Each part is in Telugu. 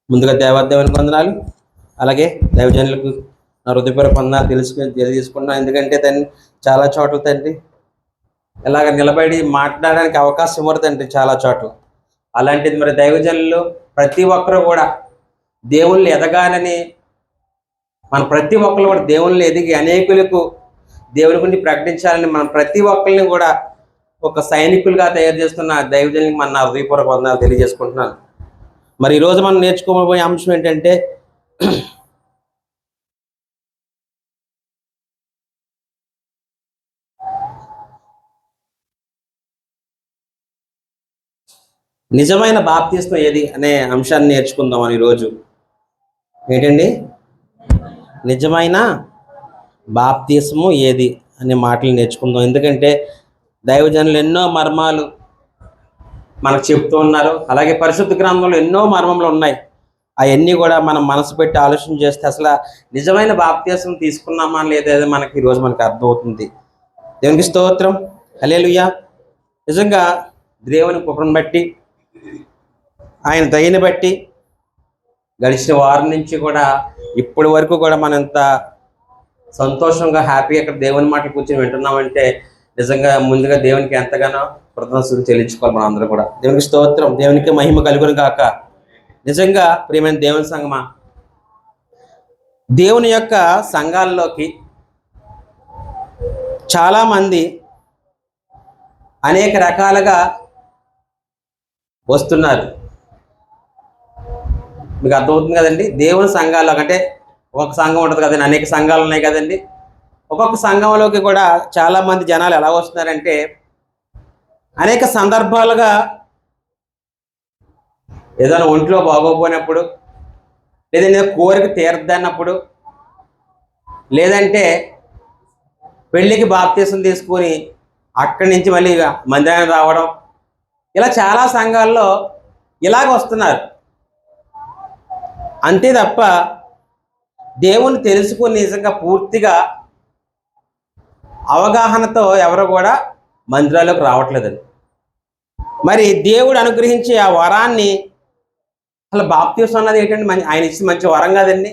ముందుగా దేవాదేవునికి వందనాలు, అలాగే దైవజనులకు నా హృదయపూర్వక వందనాలు తెలియజేసుకుంటున్నాను. ఎందుకంటే తండ్రి చాలా చోట్ల తండ్రి ఇలాగ నిలబడి మాట్లాడడానికి అవకాశం ఇవ్వరు తండ్రి చాలా చోట్ల. అలాంటిది మరి దైవజనులు ప్రతి ఒక్కరు కూడా దేవుళ్ళు ఎదగాలని మన ప్రతి ఒక్కరు కూడా దేవుళ్ళు ఎదిగి అనేకులకు దేవుని గురించి ప్రకటించాలని మనం ప్రతి ఒక్కరిని కూడా ఒక సైనికులుగా తయారు చేస్తున్న దైవజనులకు మన నా హృదయపూర్వక వందనాలు తెలియజేసుకుంటున్నాను. మరి ఈరోజు మనం నేర్చుకోబోయే అంశం ఏంటంటే నిజమైన బాప్తిస్మం ఏది అనే అంశాన్ని నేర్చుకుందాం. అని ఈరోజు ఏంటండి నిజమైన బాప్తిస్మం ఏది అనే మాటలు నేర్చుకుందాం. ఎందుకంటే దైవజనులు ఎన్నో మర్మాలు మనకు చెప్తూ ఉన్నారు. అలాగే పరిశుద్ధ గ్రంథంలో ఎన్నో మర్మములు ఉన్నాయి. అవన్నీ కూడా మనం మనసు పెట్టి ఆలోచన చేస్తే అసలు నిజమైన బాప్తిస్మం తీసుకున్నామా లేదేదో మనకి ఈరోజు మనకు అర్థమవుతుంది. దేవునికి స్తోత్రం, హల్లెలూయా. నిజంగా దేవుని కృపను బట్టి, ఆయన దయని బట్టి గడిచిన వారం నుంచి కూడా ఇప్పటి వరకు కూడా మనం ఎంత సంతోషంగా హ్యాపీగా ఇక్కడ దేవుని మాటలు కూర్చొని వింటున్నామంటే నిజంగా ముందుగా దేవునికి ఎంతగానో కృతజ్ఞతలు చెల్లించుకోవాలి మనం అందరూ కూడా. దేవునికి స్తోత్రం, దేవునికి మహిమ కలుగును గాక. నిజంగా ప్రియమైన దేవుని సంగమా, దేవుని యొక్క సంఘాల్లోకి చాలామంది అనేక రకాలుగా వస్తున్నారు. మీకు అర్థమవుతుంది కదండి. దేవుని సంఘాల్లో అంటే ఒక్కొక్క సంఘం ఉంటుంది కదండి, అనేక సంఘాలు ఉన్నాయి కదండి. ఒక్కొక్క సంఘంలోకి కూడా చాలామంది జనాలు ఎలా వస్తున్నారంటే అనేక సందర్భాలుగా ఏదైనా ఒంట్లో బాగోపోయినప్పుడు, లేదంటే కోరిక తీరద్దన్నప్పుడు, లేదంటే పెళ్ళికి బాప్తీసం తీసుకొని అక్కడి నుంచి మళ్ళీ మందిరానికి రావడం, ఇలా చాలా సంఘాల్లో ఇలాగ వస్తున్నారు. అంతే తప్ప దేవుని తెలుసుకుని నిజంగా పూర్తిగా అవగాహనతో ఎవరు కూడా మందిరాలకు రావట్లేదండి. మరి దేవుడు అనుగ్రహించి ఆ వరాన్ని, అసలు బాప్తీసం అన్నది ఏంటంటే ఆయన ఇచ్చి మంచి వరం కదండి.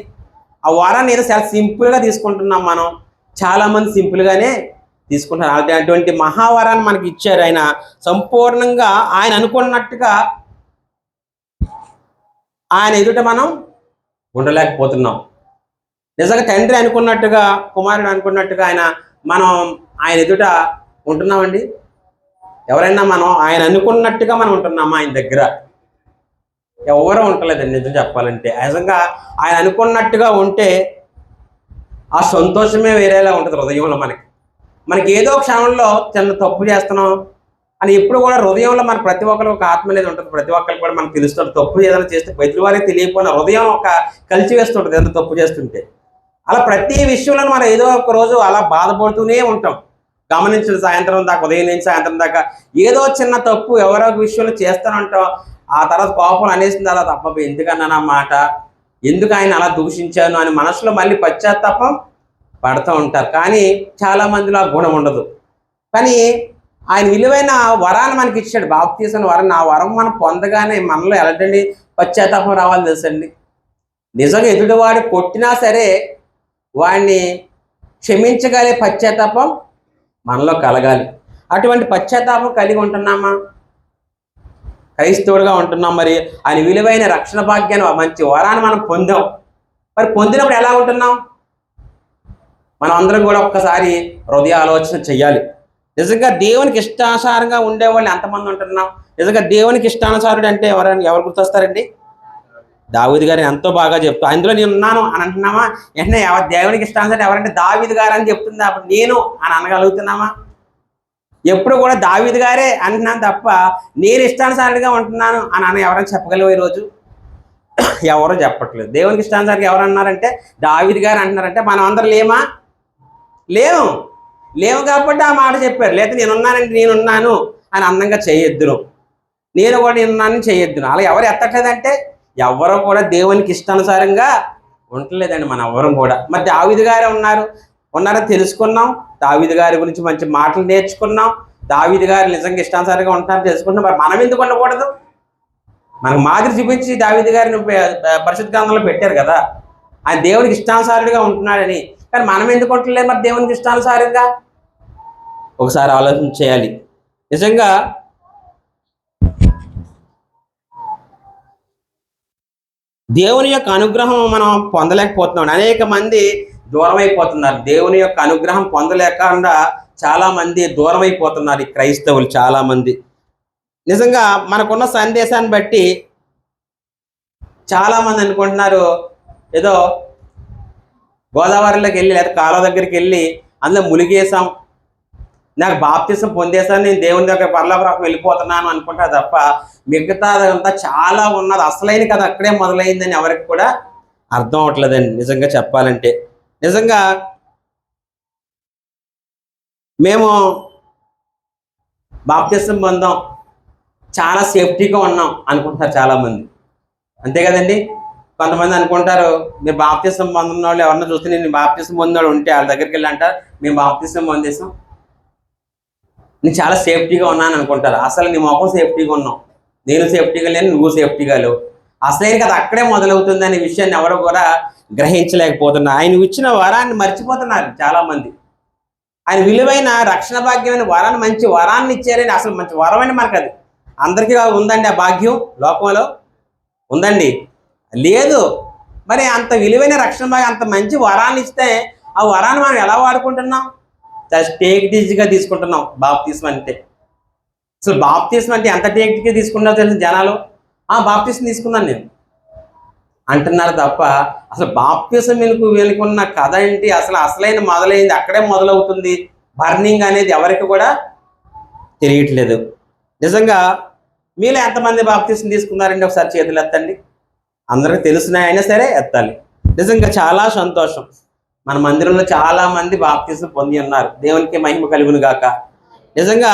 ఆ వరాన్ని ఏదో చాలా సింపుల్గా తీసుకుంటున్నాం మనం. చాలామంది సింపుల్గానే తీసుకుంటున్నారు. అటువంటి మహావరాన్ని మనకి ఇచ్చారు ఆయన. సంపూర్ణంగా ఆయన అనుకున్నట్టుగా ఆయన ఎదుట మనం ఉండలేకపోతున్నాం. నిజంగా తండ్రి అనుకున్నట్టుగా, కుమారుడు అనుకున్నట్టుగా మనం ఆయన ఎదుట ఉంటున్నామండి. ఎవరైనా మనం ఆయన అనుకున్నట్టుగా మనం ఉంటున్నామా ఆయన దగ్గర? ఎవరూ ఉండలేదండి నిజం చెప్పాలంటే. నిజంగా ఆయన అనుకున్నట్టుగా ఉంటే ఆ సంతోషమే వేరేలా ఉంటుంది హృదయంలో. మనకి ఏదో క్షణంలో చిన్న తప్పు చేస్తున్నాం అని ఎప్పుడు కూడా హృదయంలో మన ప్రతి ఒక్కరికి ఒక ఆత్మ అనేది ఉంటుంది. ప్రతి ఒక్కరికి కూడా మనకు తెలుస్తుంది. తప్పు ఏదైనా చేస్తే బయట వారికి తెలియకపోయినా హృదయం ఒక కలిసి వేస్తుంటుంది ఏదైనా తప్పు చేస్తుంటే. అలా ప్రతి విషయంలో మనం ఏదో ఒక రోజు అలా బాధపడుతూనే ఉంటాం. గమనించిన సాయంత్రం దాకా, ఉదయం నుంచి సాయంత్రం దాకా ఏదో చిన్న తప్పు ఎవరో ఒక విషయంలో చేస్తూనే ఉంటాం. ఆ తర్వాత కోపం అనేసిన తర్వాత అబ్బా ఎందుకన్నా మాట, ఎందుకు ఆయన అలా దూషించాను అని మనసులో మళ్ళీ పశ్చాత్తాపం పడుతూ ఉంటారు. కానీ చాలామందిలో ఆ గుణం ఉండదు. కానీ ఆయన విలువైన వరాన్ని మనకి ఇచ్చాడు, బాప్తీసం వరం. ఆ వరం మనం పొందగానే మనలో ఎలాంటి పశ్చాత్తాపం రావాలి తెలుసండి. నిజంగా ఎదుటివాడు కొట్టినా సరే వాడిని క్షమించగలిగే పశ్చాత్తాపం మనలో కలగాలి. అటువంటి పశ్చాత్తాపం కలిగి ఉంటున్నామా? క్రైస్తవుడుగా ఉంటున్నాం. మరి ఆయన విలువైన రక్షణ భాగ్యాన్ని, మంచి వరాన్ని మనం పొందాం. మరి పొందినప్పుడు ఎలా ఉంటున్నాం? మనం అందరం కూడా ఒక్కసారి హృదయ ఆలోచన చెయ్యాలి. నిజంగా దేవునికి ఇష్టానుసారంగా ఉండేవాళ్ళు ఎంతమంది ఉంటున్నాం? నిజంగా దేవునికి ఇష్టానుసారుడు అంటే ఎవరు గుర్తొస్తారండి? దావీదు గారు ఎంతో బాగా చెప్తా, అందులో నేను ఉన్నాను అని అంటున్నామా? వెంటనే దేవునికి ఇష్టానుసారం ఎవరంటే దావీదు గారు అని చెప్తుంది. అప్పుడు నేను అని అనగలుగుతున్నామా? ఎప్పుడు కూడా దావీదు గారే అంటున్నాను తప్ప నేను ఇష్టానుసారిగా ఉంటున్నాను అని ఎవరైనా చెప్పగలవు? ఈరోజు ఎవరు చెప్పట్లేదు. దేవునికి ఇష్టానుసారిగా ఎవరు అన్నారంటే దావీదు గారు అంటున్నారంటే మనం అందరం లేవు కాబట్టి ఆ మాట చెప్పారు. లేకపోతే నేనున్నానంటే నేనున్నాను అని అందంగా చేయొద్దును, నేను కూడా నేనున్నానని చేయొద్దును. అలా ఎవరు ఎత్తట్లేదంటే ఎవరు కూడా దేవునికి ఇష్టానుసారంగా ఉండలేదండి మన ఎవరం కూడా. మరి దావీదు గారే ఉన్నారని తెలుసుకున్నాం. దావీదు గారి గురించి మంచి మాటలు నేర్చుకున్నాం. దావీదు గారు నిజంగా ఇష్టానుసారంగా ఉంటారని తెలుసుకుంటున్నాం. మరి మనం ఎందుకు ఉండకూడదు? మనకు మాదిరి చూపించి దావీదు గారిని పరిశుద్ధ గ్రంథంలో పెట్టారు కదా, ఆయన దేవునికి ఇష్టానుసారుడిగా ఉంటున్నాడని. కానీ మనం ఎందుకు ఉంటలేదు మరి దేవునికి ఇష్టానుసారంగా? ఒకసారి ఆలోచన చేయాలి. నిజంగా దేవుని యొక్క అనుగ్రహం మనం పొందలేకపోతున్నాం. అనేక మంది దూరం అయిపోతున్నారు. దేవుని యొక్క అనుగ్రహం పొందలేకుండా చాలా మంది దూరం అయిపోతున్నారు ఈ క్రైస్తవులు చాలా మంది. నిజంగా మనకున్న సందేశాన్ని బట్టి చాలా మంది అనుకుంటున్నారు ఏదో గోదావరిలోకి వెళ్ళి లేదా కాలువ దగ్గరికి వెళ్ళి అందులో ములిగేసాం, నాకు బాప్తిసం పొందేసాను, నేను దేవుని దగ్గర పరలోకం వెళ్ళిపోతున్నాను అనుకుంటా తప్ప మిగతాదంతా చాలా ఉన్నది అసలైన కథ అక్కడే మొదలైందని ఎవరికి కూడా అర్థం అవట్లేదండి. నిజంగా చెప్పాలంటే నిజంగా మేము బాప్తిసం పొందాం, చాలా సేఫ్టీగా ఉన్నాం అనుకుంటారు చాలామంది, అంతే కదండి. కొంతమంది అనుకుంటారు మీరు బాప్తిసం పొందిన వాళ్ళు ఎవరన్నా చూస్తే నేను బాప్తిసం పొందిన ఉంటే వాళ్ళ దగ్గరికి వెళ్ళి అంటారు మేము బాప్తిసం పొందేసాం, నేను చాలా సేఫ్టీగా ఉన్నాను అనుకుంటారు. అసలు నీ మొఖం సేఫ్టీగా ఉన్నావు, నేను సేఫ్టీగా లేను, నువ్వు సేఫ్టీగా లేవు. అసలైన కదా అక్కడే మొదలవుతుంది అనే విషయాన్ని ఎవరు కూడా గ్రహించలేకపోతున్నారు. ఆయన ఇచ్చిన వరాన్ని మర్చిపోతున్నారు చాలామంది. ఆయన విలువైన రక్షణ భాగ్యమైన వరాన్ని, మంచి వరాన్ని ఇచ్చారని, అసలు మంచి వరమైన మనకు అది అందరికీ ఉందండి ఆ భాగ్యం లోకంలో ఉందండి? లేదు. మరి అంత విలువైన రక్షణ భాగ్యం, అంత మంచి వరాన్ని ఇస్తే ఆ వరాన్ని మనం ఎలా వాడుకుంటున్నాం? టేక్ ఇట్ ఈజీగా తీసుకుంటున్నాం బాప్తిసం అంటే. అసలు బాప్తిసం అంటే ఎంత టేక్గా తీసుకున్నారో తెలిసిన జనాలు, బాప్తిసం తీసుకున్నాను నేను అంటున్నారు తప్ప అసలు బాప్తిసం వెనుకున్న కథ ఏంటి, అసలు అసలైన మొదలైంది అక్కడే మొదలవుతుంది బర్నింగ్ అనేది ఎవరికి కూడా తెలియట్లేదు. నిజంగా మీలో ఎంతమంది బాప్తిసం తీసుకున్నారండి? ఒకసారి చేతులు ఎత్తండి. అందరికి తెలిసిన అయినా సరే ఎత్తాలి. నిజంగా చాలా సంతోషం. మన మందిరంలో చాలా మంది బాప్తిసం పొంది ఉన్నారు. దేవునికి మహిమ కలుగును గాక. నిజంగా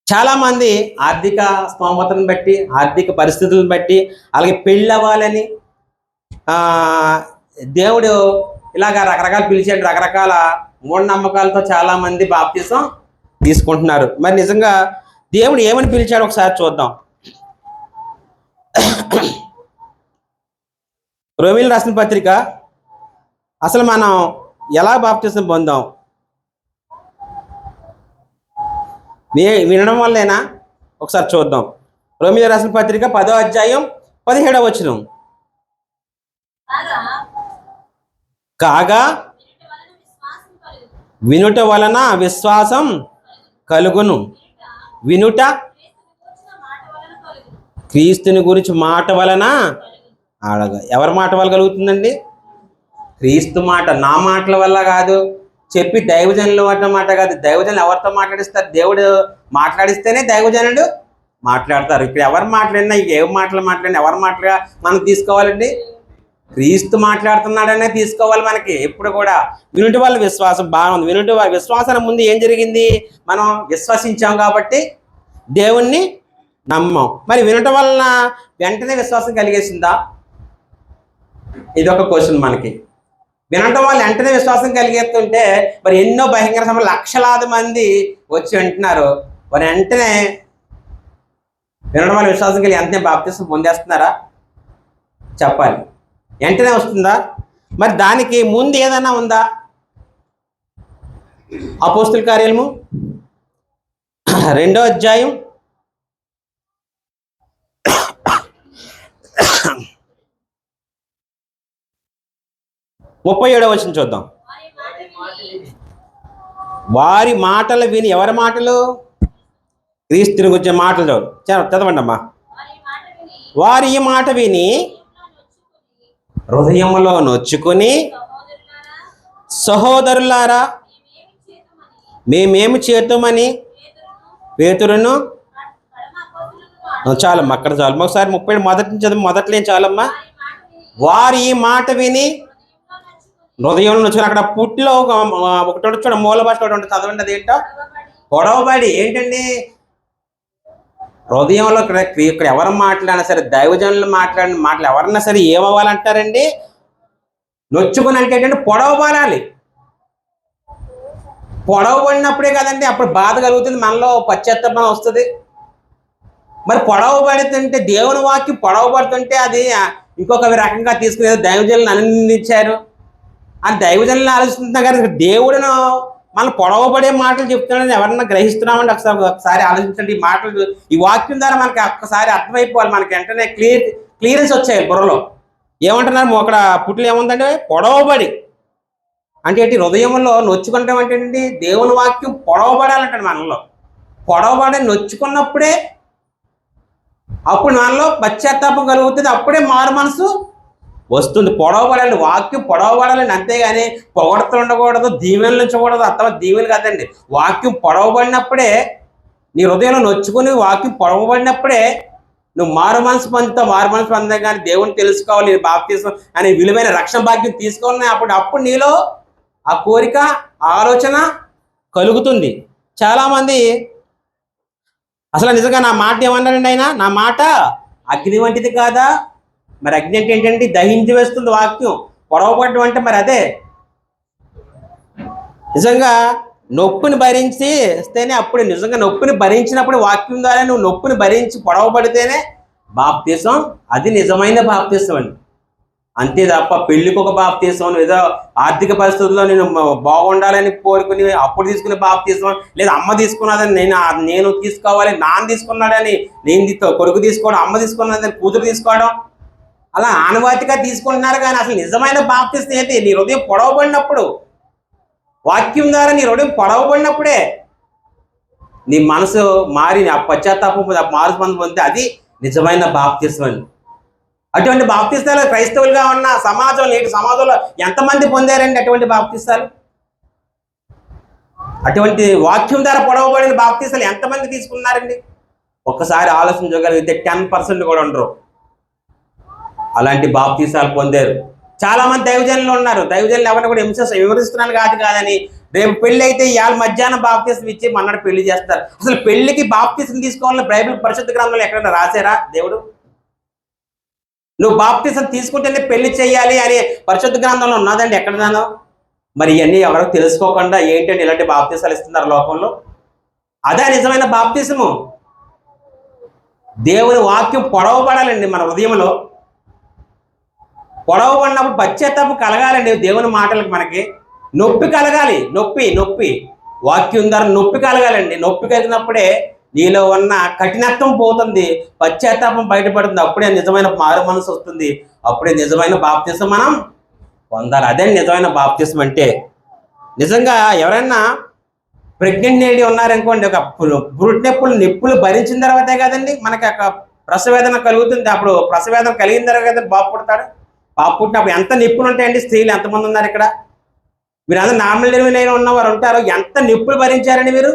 చాలా మంది ఆర్థిక స్తోమతను బట్టి, ఆర్థిక పరిస్థితులను బట్టి, అలాగే పెళ్ళి అవ్వాలని దేవుడు ఇలాగ రకరకాల పిలిచాడు, రకరకాల మూఢనమ్మకాలతో చాలా మంది బాప్తిసం తీసుకుంటున్నారు. మరి నిజంగా దేవుడు ఏమని పిలిచాడు ఒకసారి చూద్దాం. రోమీయులకు రాసిన పత్రిక, అసలు మనం ఎలా బాప్తిసం పొందాం వినడం వల్లేనా? ఒకసారి చూద్దాం. రోమీయులకు రాసిన పత్రిక 10వ అధ్యాయం 17వ వచనం. కాగా వినుట వలన విశ్వాసం కలుగును, వినుట క్రీస్తుని గురించి మాట వలన అడగ. ఎవరి మాట వల్ల కలుగుతుందండి? క్రీస్తు మాట. నా మాటల వల్ల కాదు, చెప్పి దైవజనులు మాట కాదు. దైవజనులు ఎవరితో మాట్లాడిస్తారు? దేవుడు మాట్లాడిస్తేనే దైవజనుడు మాట్లాడతారు. ఇక్కడ ఎవరు మాట్లాడినా, ఏం మాట్లాడినా ఎవరు మాట్లాడినా మనం తీసుకోవాలండి? క్రీస్తు మాట్లాడుతున్నాడనే తీసుకోవాలి మనకి ఎప్పుడు కూడా. వినుటి వల్ల విశ్వాసం బాగుంది. వినుటి వల్ల విశ్వాసానికి ముందు ఏం జరిగింది? మనం విశ్వసించాం కాబట్టి దేవుణ్ణి నమ్మం. మరి వినటం వలన వెంటనే విశ్వాసం కలిగేసిందా? ఇదొక క్వశ్చన్ మనకి. వినటం వల్ల వెంటనే విశ్వాసం కలిగేస్తుంటే మరి ఎన్నో బహిరంగ సభలు లక్షలాది మంది వచ్చి వింటున్నారు, మరి వెంటనే వినడం వల్ల విశ్వాసం కలిగి వెంటనే బాప్తిసం పొందేస్తున్నారా? చెప్పాలి. వెంటనే వస్తుందా? మరి దానికి ముందు ఏదైనా ఉందా? అపోస్తుల కార్యాలము 2వ అధ్యాయం 37వ వచనం చూద్దాం. వారి మాటలు విని, ఎవరి మాటలు? క్రీస్తుని గురించిన మాటలు చదవండి అమ్మా. వారి ఈ మాట విని హృదయంలో నొచ్చుకొని, సహోదరులారా మేమేమి చేద్దామని పేతురును, చాలమ్మా అక్కడ చాలు. ఒకసారి 30 మొదటి నుంచి చదువు. మొదట్లో ఏం చాలమ్మా? వారి ఈ మాట విని హృదయంలో నొచ్చుకొని. అక్కడ పుట్టిలో ఒకటి చూడ మూల భాష ఒకటి ఉంటుంది, చదవండి. అది ఏంటో? గొడవబడి. ఏంటండి? హృదయంలో ఇక్కడ ఎవరు మాట్లాడినా సరే, దైవజనులు మాట్లాడిన మాటలు ఎవరన్నా సరే ఏమవ్వాలంటారండి? నొచ్చుకుని అంటే ఏంటంటే పొడవబడాలి. పొడవబడినప్పుడే కదండి అప్పుడు బాధ కలుగుతుంది, మనలో పశ్చాత్తాపం వస్తుంది. మరి పొడవబడుతుంటే దేవుని వాక్యం పొడవబడుతుంటే అది ఇంకొక రకంగా తీసుకునేది దైవజనులను అనిందించారు అని దైవజనులను ఆలోచిస్తున్నా కానీ దేవుడును మనం పొడవబడే మాటలు చెప్తున్నాడని ఎవరన్నా గ్రహిస్తున్నామండి? ఒకసారి ఆలోచించండి. ఈ మాటలు, ఈ వాక్యం ద్వారా మనకి ఒక్కసారి అర్థమైపోవాలి. మనకి వెంటనే క్లియరెన్స్ వచ్చాయి బుర్రలో. ఏమంటున్నారు అక్కడ పుట్లు ఏముందంటే పొడవబడి అంటే ఏంటి? హృదయంలో నొచ్చుకుంటాం అంటే ఏంటి? దేవుని వాక్యం పొడవబడాలంటే మనలో పొడవబడి నొచ్చుకున్నప్పుడే అప్పుడు మనలో పశ్చాత్తాపం కలుగుతుంది. అప్పుడే మారు మనసు వస్తుంది. పొడవబడాలి, వాక్యం పొడవబడాలండి. అంతేగాని పొగడుతూ ఉండకూడదు, దీవెనలు ఉంచకూడదు. అర్థం దీవెనలు కాదండి. వాక్యం పొడవబడినప్పుడే నీ హృదయంలో నొచ్చుకుని వాక్యం పొడవబడినప్పుడే నువ్వు మారు మనసు పొందుతావు. మారు మనసు పొందే కానీ దేవుని తెలుసుకోవాలి, బాప్తిసం అనే విలువైన రక్షణ భాగ్యం తీసుకోవాలి. అప్పుడు నీలో ఆ కోరిక, ఆలోచన కలుగుతుంది. చాలామంది అసలు నిజంగా నా మాట ఏమన్నారండి ఆయన? నా మాట అగ్ని వంటిది కాదా? మరి అగ్ని అంటే ఏంటంటే దహించి వేస్తుంది వాక్యం. పొడవబడడం అంటే మరి అదే. నిజంగా నొప్పిని భరిస్తేనే అప్పుడు నిజంగా నొప్పిని భరించినప్పుడు వాక్యం ద్వారా నువ్వు నొప్పిని భరించి పొడవబడితేనే బాప్తీసం. అది నిజమైన బాప్తీసం అండి. అంతే తప్ప పెళ్లికి ఒక బాప్తీసం, ఏదో ఆర్థిక పరిస్థితుల్లో నేను బాగుండాలని కోరుకుని అప్పుడు తీసుకునే బాప్తీసం, లేదా అమ్మ తీసుకున్నదని నేను తీసుకోవాలి, నాన్న తీసుకున్నాడని నేను కొడుకు తీసుకోవడం, అమ్మ తీసుకున్నదని కూతురు తీసుకోవడం, అలా ఆనవాతిగా తీసుకుంటున్నారు. కానీ అసలు నిజమైన బాప్తీసం ఏంటి? నీ హృదయం పొడవబడినప్పుడు, వాక్యం ద్వారా నీ హృదయం పొడవబడినప్పుడే నీ మనసు మారి ఆ పశ్చాత్తాపం మారు పొందితే అది నిజమైన బాప్తీసం అండి. అటువంటి బాప్తీసాలు క్రైస్తవులుగా ఉన్న సమాజం, నేటి సమాజంలో ఎంతమంది పొందారండి అటువంటి బాప్తీసాలు? అటువంటి వాక్యం ద్వారా పొడవబడిన బాప్తీసాలు ఎంతమంది తీసుకున్నారండి? ఒక్కసారి ఆలోచించగలిగితే 10% కూడా ఉండరు అలాంటి బాప్తీసాలు పొందారు. చాలా మంది దైవజనులు ఉన్నారు. దైవజనులు ఎవరిని కూడా విమర్శిస్తున్నాను కాదని రేపు పెళ్లి అయితే ఇవాళ మధ్యాహ్నం బాప్తీసం ఇచ్చి మన్నాడు పెళ్లి చేస్తారు. అసలు పెళ్లికి బాప్తీసం తీసుకోవాలని బైబిల్ పరిశుద్ధ గ్రంథంలో ఎక్కడైనా రాశారా దేవుడు? నువ్వు బాప్తీసం తీసుకుంటేనే పెళ్లి చేయాలి అని పరిశుద్ధ గ్రంథంలో ఉన్నదండి ఎక్కడదానో? మరి ఇవన్నీ ఎవరికి తెలుసుకోకుండా ఏంటంటే ఇలాంటి బాప్తీసాలు ఇస్తున్నారు లోకంలో. అదే నిజమైన బాప్తీసము. దేవుని వాక్యం పొడవబడాలండి మన హృదయంలో. పొడవబడినప్పుడు పశ్చాత్తాపం కలగాలండి. దేవుని మాటలకు మనకి నొప్పి కలగాలి. నొప్పి వాక్యం ద్వారా నొప్పి కలగాలండి. నొప్పి కలిగినప్పుడే నీలో ఉన్న కఠినత్వం పోతుంది, పశ్చాత్తాపం బయటపడుతుంది. అప్పుడే నిజమైన మారు మనసు వస్తుంది. అప్పుడే నిజమైన బాప్తీసం మనం పొందాలి. అదే నిజమైన బాప్తీసం అంటే. నిజంగా ఎవరైనా ప్రెగ్నెంట్ లేడీ ఉన్నారనుకోండి, ఒక నొప్పులు భరించిన తర్వాతే కదండి మనకి ఒక ప్రసవేదన కలుగుతుంది. అప్పుడు ప్రసవేదన కలిగిన తర్వాత బాబు పుడతాడు. బాబు పుట్టినప్పుడు ఎంత నొప్పులు ఉంటాయండి? స్త్రీలు ఎంతమంది ఉన్నారు ఇక్కడ? మీరు అందరూ నార్మల్ డెలివరీ ఉన్నవారు ఉంటారు. ఎంత నొప్పులు భరించారండి మీరు?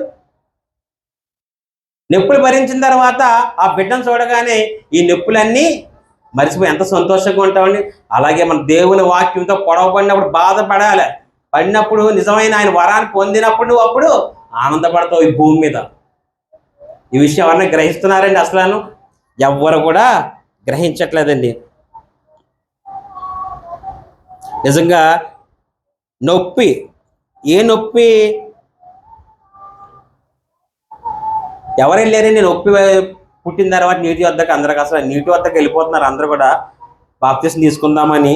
నొప్పులు భరించిన తర్వాత ఆ బిడ్డను చూడగానే ఈ నొప్పులన్నీ మరిచిపోయి ఎంత సంతోషంగా ఉంటామండి. అలాగే మన దేవుని వాక్యంతో పొడవబడినప్పుడు బాధపడాలి. పడినప్పుడు నిజమైన ఆయన వరాన్ని పొందినప్పుడు నువ్వు అప్పుడు ఆనందపడతావు ఈ భూమి మీద. ఈ విషయం ఎవరైనా గ్రహిస్తున్నారండి? అసలు ఎవ్వరు కూడా గ్రహించట్లేదండి. నిజంగా నొప్పి, ఏ నొప్పి ఎవరు వెళ్ళారండి? నొప్పి పుట్టిన తర్వాత నీటి వద్దకు అందరికి, అసలు నీటి వద్దకు వెళ్ళిపోతున్నారు అందరూ కూడా బాప్తీసం తీసుకుందామని.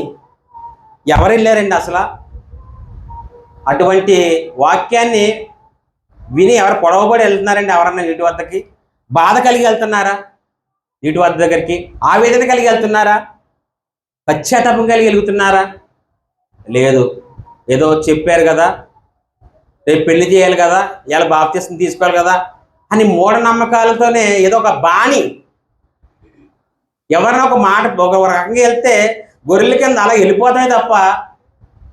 ఎవరు వెళ్ళారండి అసలు? అటువంటి వాక్యాన్ని విని ఎవరు పొడవబడి వెళ్తున్నారండి? ఎవరన్నా నీటి వద్దకి బాధ కలిగి వెళ్తున్నారా? నీటి వద్ద దగ్గరికి ఆవేదన కలిగి వెళ్తున్నారా? పశ్చాత్తాపం కలిగి వెళ్తున్నారా? లేదు. ఏదో చెప్పారు కదా, రేపు పెళ్లి చేయాలి కదా, ఇలా బాప్తీసం తీసుకోవాలి కదా అని మూఢనమ్మకాలతోనే ఏదో ఒక బాణి ఎవరైనా ఒక మాట ఒక రకంగా వెళ్తే గొర్రెల కింద అలా వెళ్ళిపోతామే తప్ప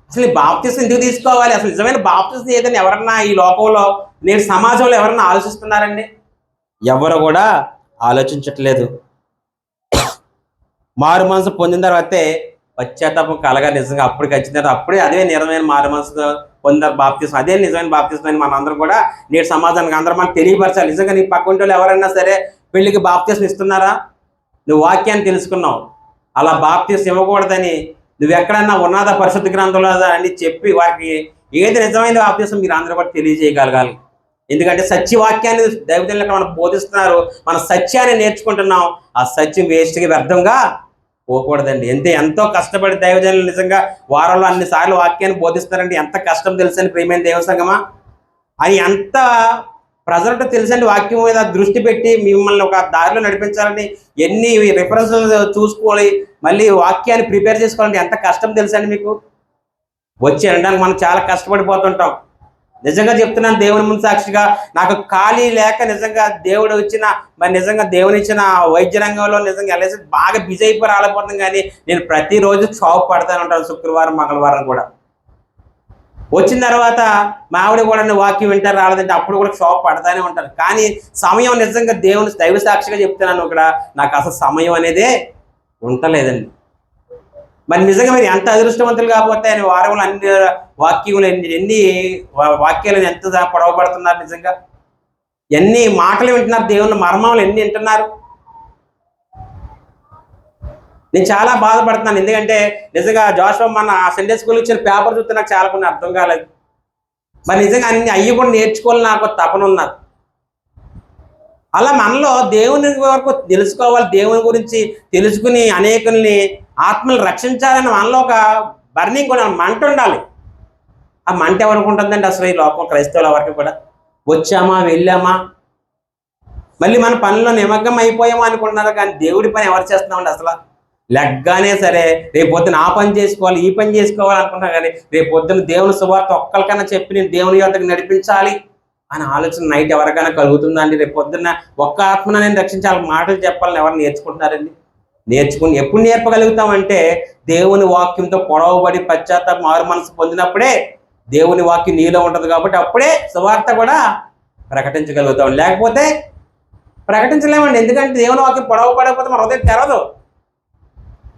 అసలు బాప్తీసం ఎందుకు తీసుకోవాలి? అసలు నిజమైన బాప్తీసం ఏదని ఎవరన్నా ఈ లోకంలో, నేడు సమాజంలో ఎవరన్నా ఆలోచిస్తున్నారండి? ఎవరు కూడా ఆలోచించట్లేదు. మారు మనసు పొందిన తర్వాతే పశ్చాత్తాపం కలగా నిజంగా అప్పటికి వచ్చిన తర్వాత అప్పుడే అదే నిజమైన మారు మనసు పొందిన బాప్తీసం, అదే నిజమైన బాప్తీసం అని మనందరం కూడా నేడు సమాజానికి అందరం మనం తెలియపరచాలి. నిజంగా నీ పక్క వాళ్ళు ఎవరైనా సరే పెళ్లికి బాప్తీసం ఇస్తున్నారా? నువ్వు వాక్యాన్ని తెలుసుకున్నావు, అలా బాప్తీసం ఇవ్వకూడదని నువ్వు ఎక్కడన్నా ఉన్నత పరిశుద్ధ గ్రంథంలో అని చెప్పి వారికి ఏది నిజమైన బాప్తీసం మీరు అందరూ కూడా తెలియజేయగలగాలి. ఎందుకంటే సత్యవాక్యాన్ని దైవజనులు ఇక్కడ మనకు బోధిస్తున్నారు, మన సత్యాన్ని నేర్చుకుంటున్నాం. ఆ సత్యం వేస్ట్గా వ్యర్థంగా పోకూడదండి. ఎంతో కష్టపడి దైవజనులు నిజంగా వారంలో అన్నిసార్లు వాక్యాన్ని బోధిస్తారంటే ఎంత కష్టం తెలుసండి ప్రియమైన దేవ సంగమా. అని ఎంత ప్రజలకు తెలుసండి వాక్యం మీద దృష్టి పెట్టి మిమ్మల్ని ఒక దారిలో నడిపించాలని ఎన్ని రిఫరెన్సెస్ చూసుకోవాలి, మళ్ళీ వాక్యాన్ని ప్రిపేర్ చేసుకోవాలంటే ఎంత కష్టం తెలుసండి మీకు. వచ్చి అనడానికి మనం చాలా కష్టపడిపోతుంటాం. నిజంగా చెప్తున్నాను దేవుని ముందు సాక్షిగా, నాకు ఖాళీ లేక నిజంగా దేవుడు ఇచ్చిన నిజంగా దేవుని ఇచ్చిన వైద్య రంగంలో నిజంగా వెళ్ళేసి బాగా బిజీ అయిపోయి రాలేకపోతున్నాం. కానీ నేను ప్రతిరోజు షాప్ పడతాను ఉంటాను, శుక్రవారం మంగళవారం కూడా. వచ్చిన తర్వాత మా ఆవిడ కూడా వాక్యం వింటారు రాలేదంటే అప్పుడు కూడా షాప్ పడతానే ఉంటాను. కానీ సమయం నిజంగా దేవుని దైవ సాక్షిగా చెప్తున్నాను ఇక్కడ, నాకు అసలు సమయం అనేదే ఉండలేదండి. మరి నిజంగా మీరు ఎంత అదృష్టవంతులు కాకపోతే ఆయన వారంలో అన్ని వాక్యములు ఎన్ని వాక్యాలు ఎంత పొడవబడుతున్నారు, నిజంగా ఎన్ని మాటలు వింటున్నారు, దేవుని మర్మములు ఎన్ని వింటున్నారు. నేను చాలా బాధపడుతున్నాను. ఎందుకంటే నిజంగా జోషువా మన సండే స్కూల్ ఇచ్చిన పేపర్ చూస్తే నాకు చాలా కొన్ని అర్థం కాలేదు. మరి నిజంగా అన్ని అయ్యి కూడా నేర్చుకోవాలని నాకు తపన ఉన్నది. అలా మనలో దేవుని వరకు తెలుసుకోవాలి, దేవుని గురించి తెలుసుకుని అనేకుల్ని ఆత్మలు రక్షించాలని మనలో ఒక బర్నింగ్ కూడా మంట ఉండాలి. ఆ మంట ఎవరికి ఉంటుందండి అసలు ఈ లోకం క్రైస్తవుల వరకు కూడా? వచ్చామా వెళ్ళామా మళ్ళీ మన పనిలో నిమగ్నం అయిపోయామా అనుకుంటున్నారు. కానీ దేవుడి పని ఎవరు చేస్తున్నామండి అసలు? లెగ్గానే సరే రేపు పొద్దున ఆ పని చేసుకోవాలి ఈ పని చేసుకోవాలి అనుకుంటున్నా, కానీ రేపు పొద్దున దేవుని సువార్త ఒక్కరికైనా చెప్పి నేను దేవుని యొద్దకు నడిపించాలి అని ఆలోచన నైట్ ఎవరికైనా కలుగుతుందండి? రేపు పొద్దున్న ఒక్క ఆత్మను నేను రక్షించాలి మాటలు చెప్పాలని ఎవరు నేర్చుకుంటున్నారండి? నేర్చుకుని ఎప్పుడు నేర్పగలుగుతామంటే దేవుని వాక్యంతో పొడవబడి పశ్చాత్తాప మారు మనసు పొందినప్పుడే దేవుని వాక్యం నీలో ఉంటుంది. కాబట్టి అప్పుడే సువార్త కూడా ప్రకటించగలుగుతాం, లేకపోతే ప్రకటించలేమండి. ఎందుకంటే దేవుని వాక్యం పొడవబడకపోతే మన హృదయం తెరదు.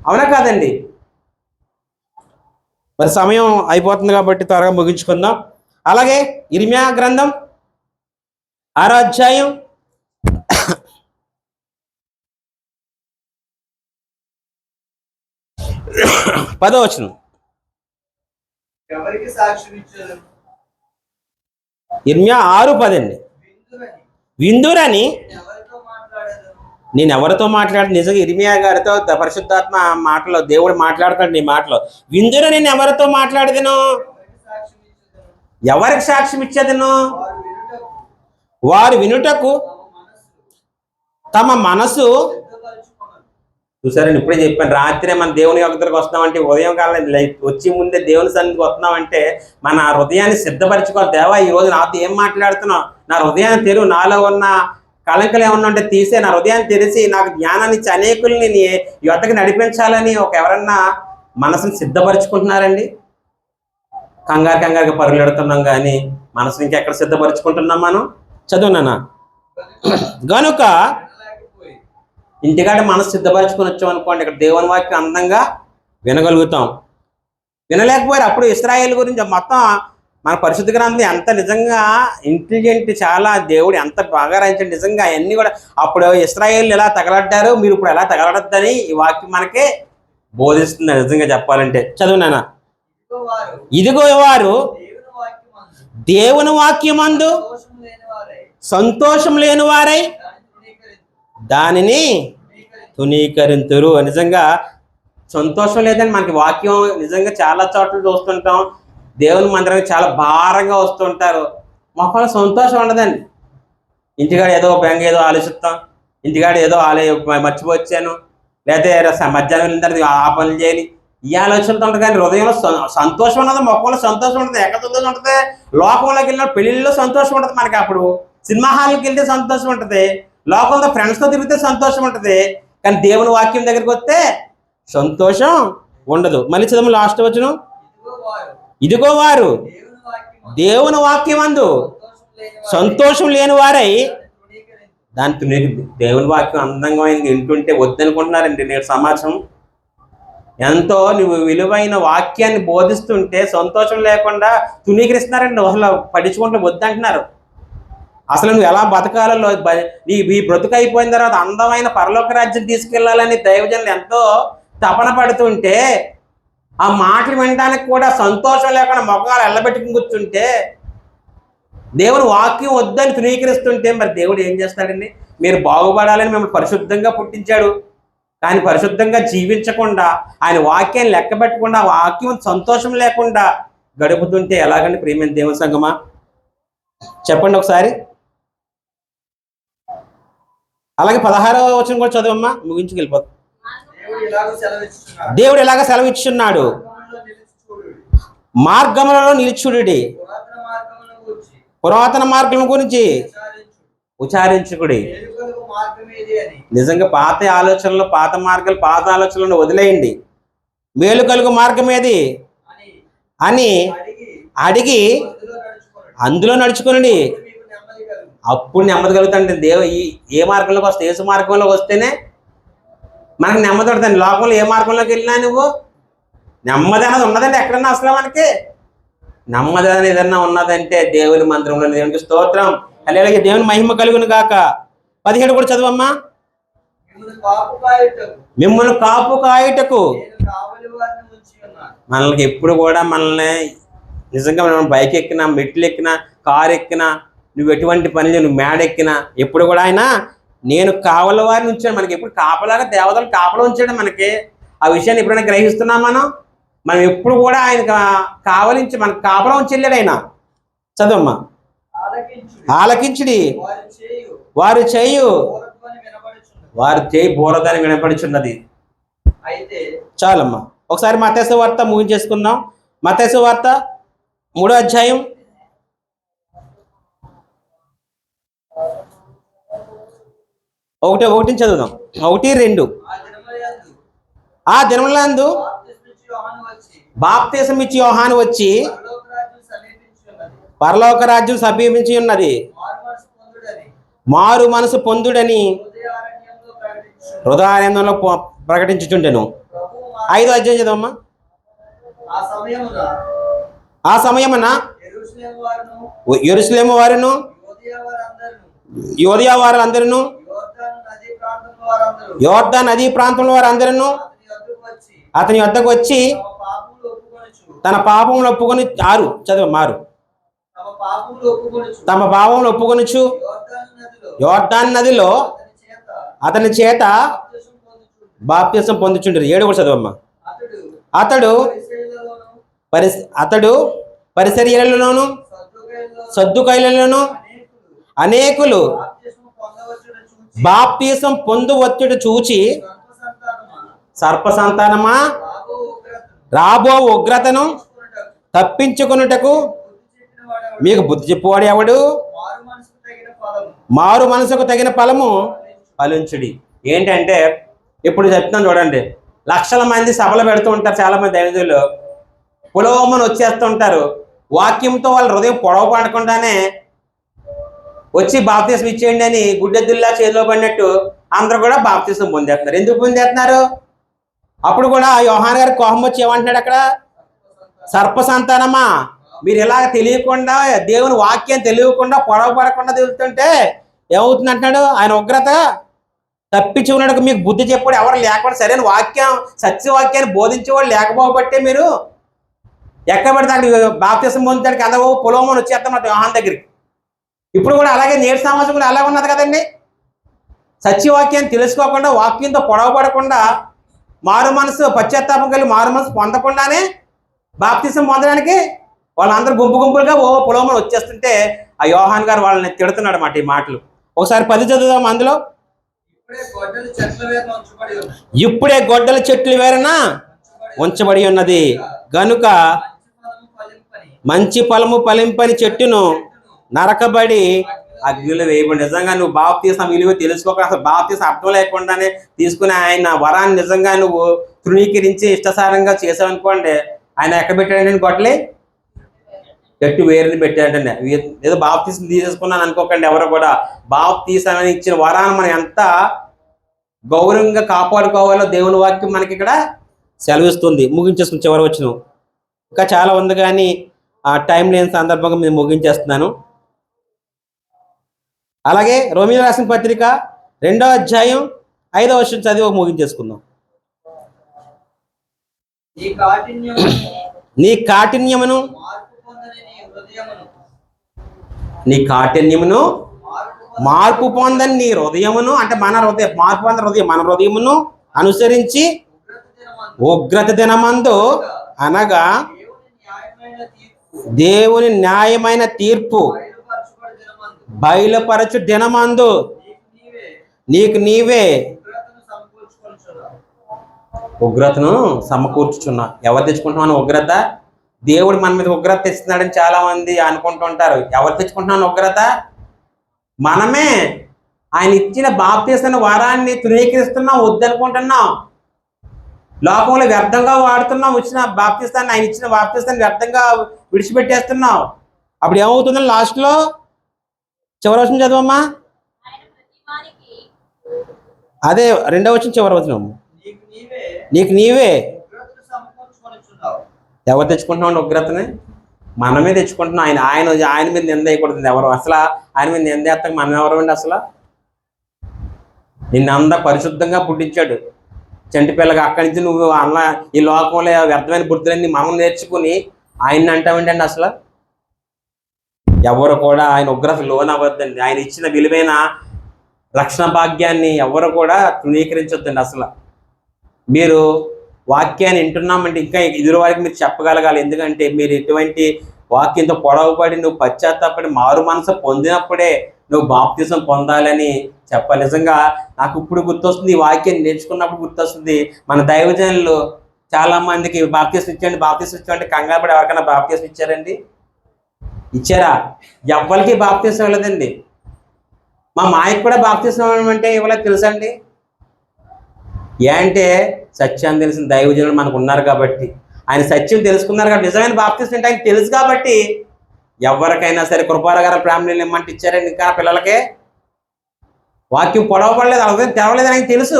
అవునా కాదండి? మరి సమయం అయిపోతుంది కాబట్టి త్వరగా ముగించుకుందాం. అలాగే ఇర్మియా గ్రంథం 6వ అధ్యాయం 10వ వచనం. ఇర్మియా 6:10 అండి. విందురని నేను ఎవరితో మాట్లాడు? నిజంగా ఇర్మియా గారితో పరిశుద్ధాత్మ మాటలో దేవుడు మాట్లాడతాడు. నీ మాటలో విందుర నేను ఎవరితో మాట్లాడదను, ఎవరికి సాక్ష్యం ఇచ్చేదను? వారు వినుటకు తమ మనసు. చూసారండి, ఇప్పుడే చెప్పాను, రాత్రే మన దేవుని దగ్గరకు వస్తున్నామంటే ఉదయం కాలం వచ్చి ముందే దేవుని సన్నిధికి వస్తున్నామంటే మన హృదయాన్ని సిద్ధపరచుకోవాలి. దేవా ఈరోజు నాతో ఏం మాట్లాడుతున్నావు, నా హృదయాన్ని తెరువు, నాలో ఉన్న కళంకలు ఏమన్నా ఉంటే తీసే, నా హృదయాన్ని తెరిచి నాకు జ్ఞానాన్ని ఇచ్చి అనేకుల్ని నీ యొద్దకు నడిపించాలని ఎవరన్నా మనసుని సిద్ధపరచుకుంటున్నారండి? కంగారుగా పరుగులెడుతున్నాం కానీ మనసుని ఇంకెక్కడ సిద్ధపరచుకుంటున్నాం మనం? చదువునానా? గనుక ఇంటికాడ మనసు సిద్ధపరచుకొని వచ్చాం అనుకోండి, ఇక్కడ దేవుని వాక్యం అందంగా వినగలుగుతాం. వినలేకపోయారు. అప్పుడు ఇశ్రాయేల్ గురించి మొత్తం మన పరిశుద్ధ గ్రంథం ఎంత నిజంగా ఇంటెలిజెంట్, చాలా దేవుడు ఎంత బాగా రాయించండి. నిజంగా అవన్నీ కూడా అప్పుడు ఇశ్రాయేల్ ఎలా తగలడ్డారు, మీరు ఇప్పుడు ఎలా తగలడద్దని ఈ వాక్యం మనకే బోధిస్తుంది. నిజంగా చెప్పాలంటే చదువునానా? ఇదిగో వారు దేవుని వాక్యమందు సంతోషం లేని వారై దానిని తునీకరింతురు. నిజంగా సంతోషం లేదని మనకి వాక్యం నిజంగా చాలా చోట్ల చూస్తుంటాం. దేవుని మందిరానికి చాలా భారంగా వస్తుంటారు, మొక్కలు సంతోషం ఉండదండి. ఇంటికాడ ఏదో బెంగ ఏదో ఆలోచిస్తాం, ఇంటికాడ ఏదో మర్చిపోవచ్చాను, లేకపోతే మధ్యాహ్నం వెళ్ళిన తర్వాత ఆ పనులు చేయాలి, ఈ ఆలోచనతో ఉంటుంది. కానీ హృదయంలో సంతోషం ఉన్నది, మొక్కలో సంతోషం ఉంటుంది. ఎక్కడ సంతోషం ఉంటుంది? లోకంలోకి వెళ్ళిన పెళ్ళిళ్ళలో సంతోషం ఉంటుంది మనకి. అప్పుడు సినిమా హాల్కి వెళ్తే సంతోషం ఉంటుంది, లోకంలో ఫ్రెండ్స్తో తిరిగితే సంతోషం ఉంటుంది. కానీ దేవుని వాక్యం దగ్గరికి వస్తే సంతోషం ఉండదు. మళ్ళీ చదువు లాస్ట్ వచనం. ఇదిగో వారు దేవుని వాక్యమందు సంతోషం లేని వారై దాంతో దేవుని వాక్యం అందంగా వింటుంటే వద్దనుకుంటున్నారండి నేడు సమాజం. ఎంతో నువ్వు విలువైన వాక్యాన్ని బోధిస్తుంటే సంతోషం లేకుండా తునీకరిస్తున్నారండి, అసలు పట్టించుకుంటూ వద్దంటున్నారు. అసలు నువ్వు ఎలా బతకాలలో ఈ బ్రతుకు అయిపోయిన తర్వాత అందమైన పరలోక రాజ్యం తీసుకెళ్లాలని దైవజనులు ఎంతో తపన పడుతుంటే ఆ మాటలు వినడానికి కూడా సంతోషం లేకుండా మొఖాలు ఎల్లబెట్టుకుని కూర్చుంటే దేవుని వాక్యం వద్దని తృణీకరిస్తుంటే మరి దేవుడు ఏం చేస్తాడండి? మీరు బాగుపడాలని మిమ్మల్ని పరిశుద్ధంగా పుట్టించాడు, కానీ పరిశుద్ధంగా జీవించకుండా ఆయన వాక్యాన్ని లెక్క పెట్టకుండా ఆ వాక్యం సంతోషం లేకుండా గడుపుతుంటే ఎలాగండి ప్రియమైన దేవుని సంగమా? చెప్పండి ఒకసారి. అలాగే 16వ వచనం కూడా చదవమ్మా, ముగించుకెళ్ళిపోతాం. దేవుడు ఎలాగ సెలవిచ్చున్నాడు? మార్గములలో నిలుచుడి, పురాతన మార్గం గురించి ఉచారించుకుడి. నిజంగా పాత ఆలోచనలు, పాత మార్గాలు, పాత ఆలోచనలను వదిలేయండి. మేలు కలుగు మార్గం ఏది అని అడిగి అందులో నడుచుకోండి, అప్పుడు నెమ్మది కలుగుతాండి. ఏ మార్గంలోకి వస్తే, యేసు మార్గంలోకి వస్తేనే మనకు నెమ్మది పడుతుంది. లోకంలో ఏ మార్గంలోకి వెళ్ళినా నువ్వు నెమ్మది అనేది ఉన్నదండి ఎక్కడన్నా? అసలు మనకి నెమ్మది అనేది ఏదన్నా ఉన్నదంటే దేవుని మందిరంలో. దేవునికి స్తోత్రం, అలాగే దేవుని మహిమ కలుగును గాక. 17 కూడా చదవమ్మా. మిమ్మల్ని కాపు కాయుటకు మనల్ని ఎప్పుడు కూడా మనల్ని నిజంగా మనం బైక్ ఎక్కినా, మెట్లు ఎక్కినా, కారు ఎక్కినా, నువ్వు ఎటువంటి పని నువ్వు మేడ ఎక్కినా ఎప్పుడు కూడా ఆయన నేను కావల వారిని ఉంచాడు. మనకి ఎప్పుడు కాపలాగా దేవతలు కాపలా ఉంచాడు మనకి. ఆ విషయాన్ని ఎప్పుడైనా గ్రహిస్తున్నాం మనం ఎప్పుడు కూడా ఆయన కావలించి మనకు కాపలా ఉంచెళ్ళాడు ఆయన. చదవమ్మా. ఆలకించుడి, వారు చేయు బోరదని వినపడుచున్నది. చాలమ్మా. ఒకసారి మత్తయి సువార్త ముగించేసుకుందాం. మత్తయి సువార్త 3వ అధ్యాయం 1 చదువుదాం. 1, 2. ఆ దినములందు బాప్తిసం ఇచ్చి యోహాను వచ్చి పరలోక రాజ్యం సమీపించి ఉన్నది, మారు మనసు పొందుడని హృదయానందంలో ప్రకటించుచుండెను. 5వ అధ్యాయం చదవమ్మా. ఆ సమయమున యెరూషలేము వారును యూదయ వారందరూ యోర్దాను నదీ ప్రాంతంలో వారందరూ అతని వద్దకు వచ్చి తన పాపములు ఒప్పుకొని 6 చదువు మారు తమ పాపములు ఒప్పుకొనుచు యోర్దాను నదిలో అతని చేత బాప్తిసం పొందుచుండరు. 7 కూడా చదవమ్మా. అతడు పరిసర్యలలోను సద్దుకైలలోను అనేకులు బాప్తిసం పొందువచ్చుడు చూచి, సర్ప సంతానమా, రాబో ఉగ్రతను తప్పించుకొనుటకు మీకు బుద్ధి చెప్పువాడు ఎవడు? మారు మనసుకు తగిన ఫలము ఫలించుడి. ఏంటంటే ఇప్పుడు చెప్తున్నాను చూడండి, లక్షల మంది సభలు పెడుతూ ఉంటారు. చాలా మంది దైవజనులు పులోమని వచ్చేస్తూ ఉంటారు. వాక్యంతో వాళ్ళ హృదయం పొడవ పడకుండానే వచ్చి బాప్తిసం ఇచ్చేయండి అని గుడ్డెద్దుల్లా చేతిలో పడినట్టు అందరూ కూడా బాప్తిసం పొందేస్తున్నారు. ఎందుకు పొందేస్తున్నారు? అప్పుడు కూడా యోహాన్ గారి కోపం వచ్చి ఏమంటున్నాడు అక్కడ? సర్ప సంతానమా, మీరు ఇలాగ తెలియకుండా దేవుని వాక్యం తెలియకుండా పొడవ పడకుండా తెలుస్తుంటే ఏమవుతుంది అంటున్నాడు? ఆయన ఉగ్రత తప్పించి ఉన్నాడు. మీకు బుద్ధి చెప్పాడు ఎవరు లేకుండా, సరైన వాక్యం సత్యవాక్యాన్ని బోధించేవాళ్ళు లేకపోబట్టే మీరు ఎక్కడ పడితే అక్కడ బాప్తిసం పొందుతాడికి అందరూ పులోమని వచ్చేస్తాం యోహాన్ దగ్గరికి. ఇప్పుడు కూడా అలాగే నేటి సమాజం కూడా అలాగే ఉన్నది కదండి. సత్యవాక్యాన్ని తెలుసుకోకుండా, వాక్యంతో పొడవపడకుండా, మారు మనసు పశ్చాత్తాపం కలిగి మారు మనసు పొందకుండానే బాప్తిసం పొందడానికి వాళ్ళందరూ గుంపులుగా పులోమని వచ్చేస్తుంటే ఆ యోహాన్ గారు వాళ్ళని తిడుతున్నాడు అన్నమాట ఈ మాటలు. ఒకసారి 10 చదువుదాం. అందులో ఇప్పుడే గొడ్డల చెట్లు వేరన ఉంచబడి ఉన్నది గనుక మంచి ఫలము ఫలింపని చెట్టును నరకబడి అగ్నిలో వేయబడి. నిజంగా నువ్వు బాప్తిసం విలువ తెలుసుకోక, అసలు బాప్తిసం అర్థం లేకుండానే తీసుకుని ఆయన వరాన్ని నిజంగా నువ్వు తృణీకరించి ఇష్టసారంగా చేసావనుకోండి, ఆయన ఎక్కడ పెట్టాడంటే గొడ్డలి చెట్టు వేరుని పెట్టాడండి. ఏదో బాప్తిసం తీసేసుకున్నాను అనుకోకండి ఎవరు కూడా. బాప్తిసం అని ఇచ్చిన వరాన్ని మనం ఎంత గౌరవంగా కాపాడుకోవాలో దేవుని వాక్యం మనకి ఇక్కడ సెలవిస్తుంది. ముగించేసుకుని చివరి వచ్చిన ఇంకా చాలా ఉంది కానీ ఆ టైం లేని సందర్భంగా నేను ముగించేస్తున్నాను. అలాగే రోమియో రాసిన పత్రిక 2వ అధ్యాయం 5వ వచనం చదివి ముగించేసుకుందాం. నీ కాఠిన్యమును నీ కాఠిన్యమును మార్పు పొందని నీ హృదయమును, అంటే మన హృదయం మార్పు పొందని హృదయం, మన హృదయమును అనుసరించి ఉగ్రత దినమందు అనగా దేవుని న్యాయమైన తీర్పు బయలుపరచు దినమందు నీకు నీవే ఉగ్రతను సమకూర్చుచున్నా. ఎవరు తెచ్చుకుంటున్నాను ఉగ్రత? దేవుడు మన మీద ఉగ్రత తెస్తున్నాడని చాలా మంది అనుకుంటుంటారు. ఎవరు తెచ్చుకుంటున్నాను ఉగ్రత? మనమే. ఆయన ఇచ్చిన బాప్తీసిన వరాన్ని తృణీకరిస్తున్నాం, వద్దనుకుంటున్నాం. లోకంలో వ్యర్థంగా వాడుతున్నాం. వచ్చిన బాప్తీస్తాన్ని, ఆయన ఇచ్చిన బాప్తీస్తాన్ని వ్యర్థంగా విడిచిపెట్టేస్తున్నాం. అప్పుడు ఏమవుతుందో లాస్ట్లో చివరి వచనం చదవమ్మా. అదే 2వ వచనం చివరి వచనం. నీకు నీవే. ఎవరు తెచ్చుకుంటున్నాం ఉగ్రతని? మనమే తెచ్చుకుంటున్నాం. ఆయన మీద నింద వేయకూడదు ఎవరు. అసలు ఆయన మీద నింద వేస్తాక మనం ఎవరు అండి? అసలు నిన్నంద పరిశుద్ధంగా పుట్టించాడు చంటి పిల్లగా. అక్కడి నుంచి నువ్వు అన్న ఈ లోకంలో వ్యర్థమైన బుద్ధులన్నీ మనం నేర్చుకుని ఆయన్ని అంటామండి అండి. అసలు ఎవరు కూడా ఆయన ఉగ్రత లోనవ్వద్దండి. ఆయన ఇచ్చిన విలువైన రక్షణ భాగ్యాన్ని ఎవరు కూడా తృణీకరించొద్దండి. అసలు మీరు వాక్యాన్ని వింటున్నామంటే ఇంకా ఎదురు వారికి మీరు చెప్పగలగాలి. ఎందుకంటే మీరు ఎటువంటి వాక్యంతో పొడవబడి నువ్వు పశ్చాత్తాపడి మారు మనసు పొందినప్పుడే నువ్వు బాప్తిజం పొందాలని చెప్పాలి. నిజంగా నాకు ఇప్పుడు గుర్తొస్తుంది, ఈ వాక్యాన్ని నేర్చుకున్నప్పుడు గుర్తొస్తుంది. మన దైవజనులు చాలా మందికి బాప్తిజం ఇచ్చారంటే కంగారు పడి ఎవరికైనా బాప్తిజం ఇచ్చారండి? ఇచ్చారా? ఎవ్వరికి బాప్తిజం ఇవ్వలేదండి. మా మాయకు కూడా బాప్తిజం అంటే ఇవ్వలేదు, తెలుసండి. అంటే సత్యాన్ని తెలిసిన దైవజనులు మనకు ఉన్నారు కాబట్టి, ఆయన సత్యం తెలుసుకున్నారు కాబట్టి, నిజమైన బాప్తిజం అంటే ఆయన తెలుసు కాబట్టి ఎవరికైనా సరే కృపారగార ఫ్యామిలీని ఇమ్మంటే ఇచ్చారండి. ఇంకా పిల్లలకే వాక్యం పొడవపడలేదు, అర్థం తెరవలేదు ఆయనకి తెలుసు,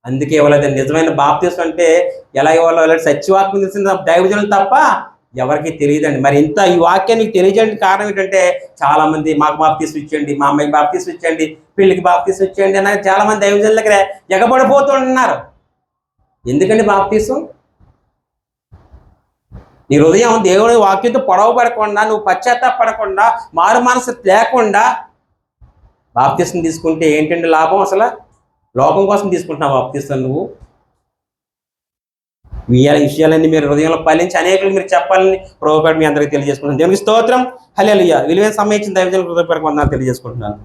అందుకే ఇవ్వలేదండి. నిజమైన బాప్తిజం అంటే ఎలా ఇవ్వాలో సత్యవాక్యం తెలిసిన దైవజనులు తప్ప ఎవరికి తెలియదండి. మరి ఇంత ఈ వాక్యానికి తెలియజేయడానికి కారణం ఏంటంటే చాలా మంది మాకు బాప్తిజం ఇచ్చండి, మా అమ్మాయికి బాప్తిజం ఇచ్చండి, పెళ్లికి బాప్తిజం ఇచ్చండి అని చాలా మంది దైవజనుల దగ్గర ఎగబడిపోతున్నారు. ఎందుకండి బాప్తిజం? నీ హృదయం దేవుడి వాక్యంతో పొడవబడకుండా, నువ్వు పశ్చాత్తాపడకుండా, మారు మనసు లేకుండా బాప్తిజం తీసుకుంటే ఏంటండి లాభం? అసలు లోకం కోసం తీసుకుంటున్నావు బాప్తిజం నువ్వు. ఈ విషయాలన్నీ మీరు హృదయంలో పాలించి అనేకులు మీరు చెప్పాలని ప్రభువుపేట మీ అందరికీ తెలియజేసుకుంటున్నాను. దేవునికి స్తోత్రం. హల్లెలూయా. విలువైన సమయం ఇచ్చిన దైవజనులకు హృదయపూర్వక వందనాలు తెలియజేసుకుంటున్నాను.